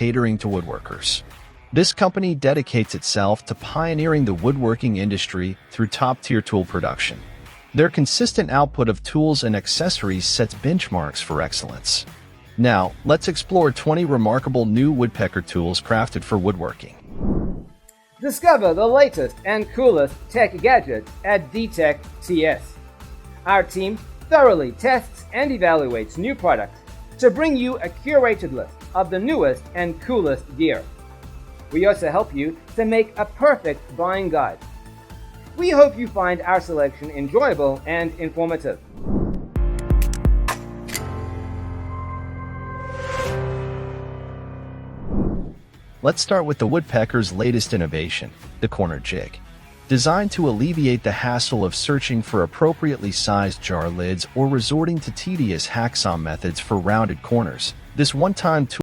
catering to woodworkers. This company dedicates itself to pioneering the woodworking industry through top-tier tool production. Their consistent output of tools and accessories sets benchmarks for excellence. Now, let's explore 20 remarkable new woodpecker tools crafted for woodworking. Discover the latest and coolest tech gadgets at D-Tech TS. Our team thoroughly tests and evaluates new products to bring you a curated list of the newest and coolest gear. We also help you to make a perfect buying guide. We hope you find our selection enjoyable and informative. Let's start with the Woodpecker's latest innovation, the corner jig. Designed to alleviate the hassle of searching for appropriately sized jar lids or resorting to tedious hacksaw methods for rounded corners, this one-time tool